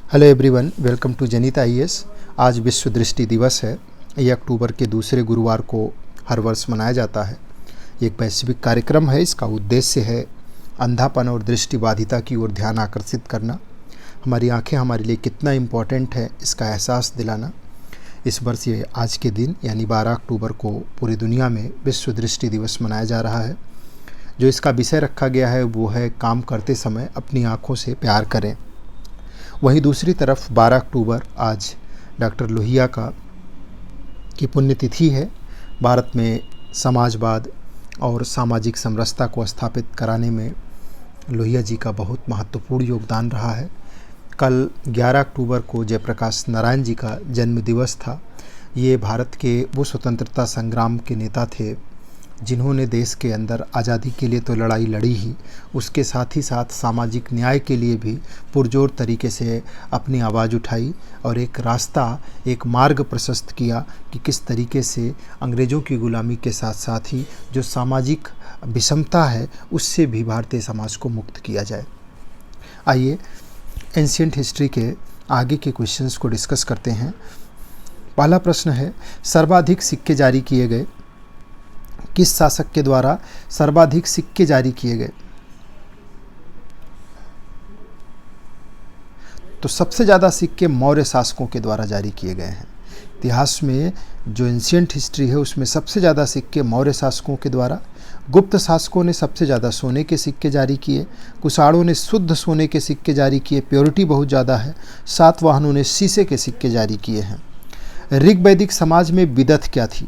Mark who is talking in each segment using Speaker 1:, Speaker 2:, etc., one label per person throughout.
Speaker 1: Hello everyone, welcome to जनित IAS. आज विश्व दृष्टि दिवस है। ये अक्टूबर के दूसरे गुरुवार को हर वर्ष मनाया जाता है। एक वैश्विक कार्यक्रम है। इसका उद्देश्य है अंधापन और दृष्टिबाधिता की ओर ध्यान आकर्षित करना। हमारी आंखें हमारे लिए कितना इम्पोर्टेंट है इसका एहसास दिलाना। इस वर्ष ये आज के दिन यानी 12 अक्टूबर को पूरी दुनिया में विश्व दृष्टि दिवस मनाया जा रहा है। जो इसका विषय रखा गया है वो है काम करते समय अपनी आँखों से प्यार करें। वहीं दूसरी तरफ 12 अक्टूबर आज डॉक्टर लोहिया की पुण्यतिथि है। भारत में समाजवाद और सामाजिक समरसता को स्थापित कराने में लोहिया जी का बहुत महत्वपूर्ण योगदान रहा है। कल 11 अक्टूबर को जयप्रकाश नारायण जी का जन्म दिवस था। ये भारत के वो स्वतंत्रता संग्राम के नेता थे जिन्होंने देश के अंदर आज़ादी के लिए तो लड़ाई लड़ी ही, उसके साथ ही साथ सामाजिक न्याय के लिए भी पुरजोर तरीके से अपनी आवाज़ उठाई और एक रास्ता, एक मार्ग प्रशस्त किया कि किस तरीके से अंग्रेज़ों की गुलामी के साथ साथ ही जो सामाजिक विषमता है उससे भी भारतीय समाज को मुक्त किया जाए। आइए एंशिएंट हिस्ट्री के आगे के क्वेश्चंस को डिस्कस करते हैं। पहला प्रश्न है, सर्वाधिक सिक्के जारी किए गए? किस शासक के द्वारा सर्वाधिक सिक्के जारी किए गए? तो सबसे ज़्यादा सिक्के मौर्य शासकों के द्वारा जारी किए गए हैं। इतिहास में जो एंशिएंट हिस्ट्री है उसमें सबसे ज़्यादा सिक्के मौर्य शासकों के द्वारा। गुप्त शासकों ने सबसे ज़्यादा सोने के सिक्के जारी किए। कुषाणों ने शुद्ध सोने के सिक्के जारी किए, प्योरिटी बहुत ज़्यादा है। सातवाहनों ने शीशे के सिक्के जारी किए हैं। ऋग्वैदिक समाज में विदत क्या थी?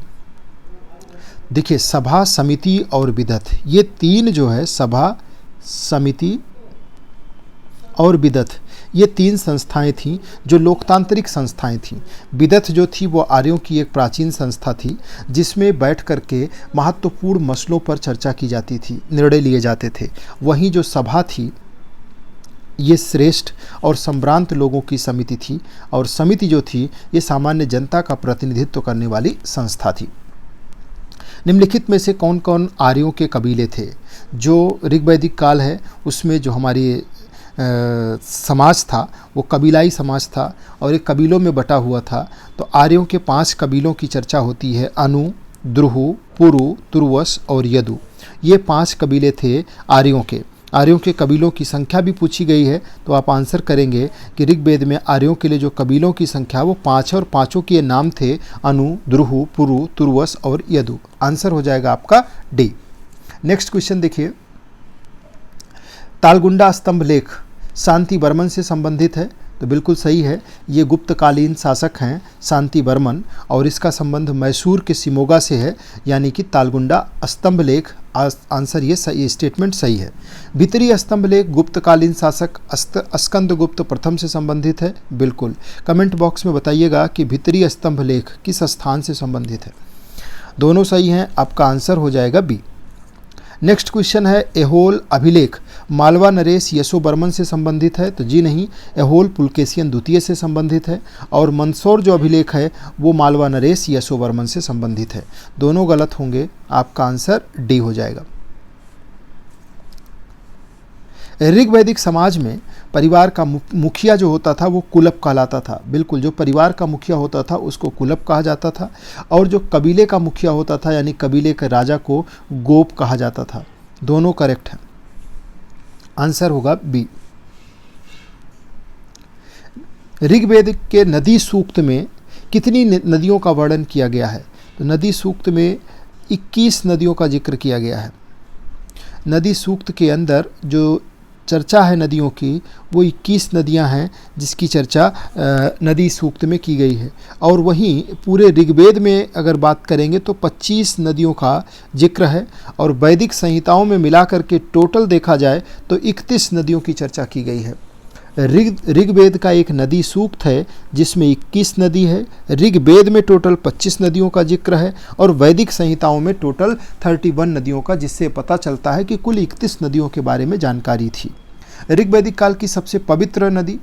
Speaker 1: देखिए, सभा, समिति और विदत, ये तीन जो है, सभा, समिति और विदत, ये तीन संस्थाएं थीं जो लोकतांत्रिक संस्थाएं थीं। विदत जो थी वो आर्यों की एक प्राचीन संस्था थी जिसमें बैठ करके महत्वपूर्ण मसलों पर चर्चा की जाती थी, निर्णय लिए जाते थे। वहीं जो सभा थी ये श्रेष्ठ और संभ्रांत लोगों की समिति थी, और समिति जो थी ये सामान्य जनता का प्रतिनिधित्व करने वाली संस्था थी। निम्नलिखित में से कौन कौन आर्यों के कबीले थे? जो ऋग्वैदिक काल है उसमें जो हमारी समाज था वो कबीलाई समाज था और एक कबीलों में बटा हुआ था। तो आर्यों के 5 कबीलों की चर्चा होती है। अनु, द्रुहु, पुरु, तुर्वस और यदु, ये 5 कबीले थे आर्यों के। आर्यों के कबीलों की संख्या भी पूछी गई है तो आप आंसर करेंगे कि ऋग्वेद में आर्यों के लिए जो कबीलों की संख्या वो 5 और 5 के नाम थे अनु, द्रुहु, पुरु, तुर्वस और यदु। आंसर हो जाएगा आपका डी। नेक्स्ट क्वेश्चन देखिए, तालगुंडा स्तंभ लेख शांति वर्मन से संबंधित है? तो बिल्कुल सही है, ये गुप्तकालीन शासक हैं शांति वर्मन, और इसका संबंध मैसूर के सिमोगा से है, यानी कि तालगुंडा स्तंभ लेख। आंसर ये स्टेटमेंट सही है। भीतरी स्तंभ लेख गुप्तकालीन शासक स्कंदगुप्त प्रथम से संबंधित है? बिल्कुल। कमेंट बॉक्स में बताइएगा कि भीतरी स्तंभ लेख किस स्थान से संबंधित है। दोनों सही हैं, आपका आंसर हो जाएगा बी। नेक्स्ट क्वेश्चन है, एहोल अभिलेख मालवा नरेश यशोवर्मन से संबंधित है? तो जी नहीं, एहोल पुलकेशियन द्वितीय से संबंधित है, और मंदसौर जो अभिलेख है वो मालवा नरेश यशोवर्मन से संबंधित है। दोनों गलत होंगे, आपका आंसर डी हो जाएगा। ऋग्वैदिक समाज में परिवार का मुखिया जो होता था वो कुलप कहलाता था। बिल्कुल, जो परिवार का मुखिया होता था उसको कुलप कहा जाता था, और जो कबीले का मुखिया होता था यानी कबीले के राजा को गोप कहा जाता था। दोनों करेक्ट हैं, आंसर होगा बी। ऋग्वेद के नदी सूक्त में कितनी नदियों का वर्णन किया गया है? तो नदी सूक्त में 21 नदियों का जिक्र किया गया है। नदी सूक्त के अंदर जो चर्चा है नदियों की वो 21 नदियां हैं जिसकी चर्चा नदी सूक्त में की गई है। और वहीं पूरे ऋग्वेद में अगर बात करेंगे तो 25 नदियों का जिक्र है, और वैदिक संहिताओं में मिलाकर के टोटल देखा जाए तो 31 नदियों की चर्चा की गई है। ऋग्वेद का एक नदी सूक्त है जिसमें 21 नदी है। ऋग्वेद में टोटल 25 नदियों का जिक्र है, और वैदिक संहिताओं में टोटल 31 नदियों का, जिससे पता चलता है कि कुल 31 नदियों के बारे में जानकारी थी। ऋग्वैदिक काल की सबसे पवित्र नदी,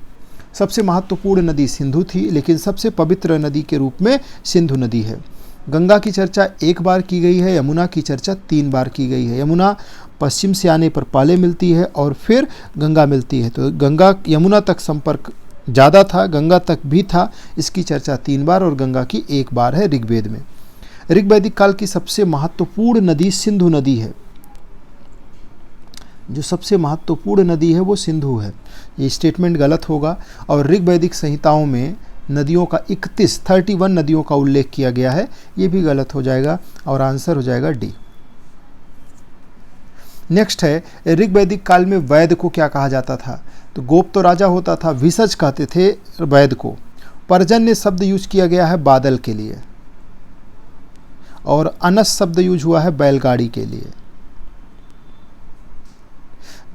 Speaker 1: सबसे महत्वपूर्ण नदी सिंधु थी, लेकिन सबसे पवित्र नदी के रूप में सिंधु नदी है। गंगा की चर्चा 1 बार की गई है, यमुना की चर्चा 3 बार की गई है। यमुना पश्चिम से आने पर पहले मिलती है और फिर गंगा मिलती है, तो गंगा यमुना तक संपर्क ज़्यादा था, गंगा तक भी था। इसकी चर्चा 3 बार और गंगा की 1 बार है ऋग्वेद में। ऋग्वैदिक काल की सबसे महत्वपूर्ण नदी सिंधु नदी है। जो सबसे महत्वपूर्ण नदी है वो सिंधु है। ये स्टेटमेंट गलत होगा और ऋग्वैदिक संहिताओं में नदियों का 31 नदियों का उल्लेख किया गया है, ये भी गलत हो जाएगा और आंसर हो जाएगा डी। नेक्स्ट है, ऋग्वैदिक काल में वैद को क्या कहा जाता था? तो गोप तो राजा होता था, विसज कहते थे वैद को। पर्जन्य शब्द यूज किया गया है बादल के लिए और अनस शब्द यूज हुआ है बैलगाड़ी के लिए।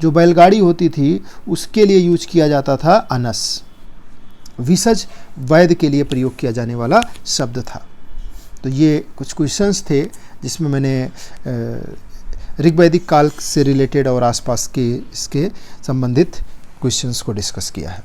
Speaker 1: जो बैलगाड़ी होती थी उसके लिए यूज किया जाता था अनस। विसज वैद के लिए प्रयोग किया जाने वाला शब्द था। तो ये कुछ क्वेश्चंस थे जिसमें मैंने ऋग्वैदिक काल से रिलेटेड और आसपास के इसके संबंधित क्वेश्चंस को डिस्कस किया है।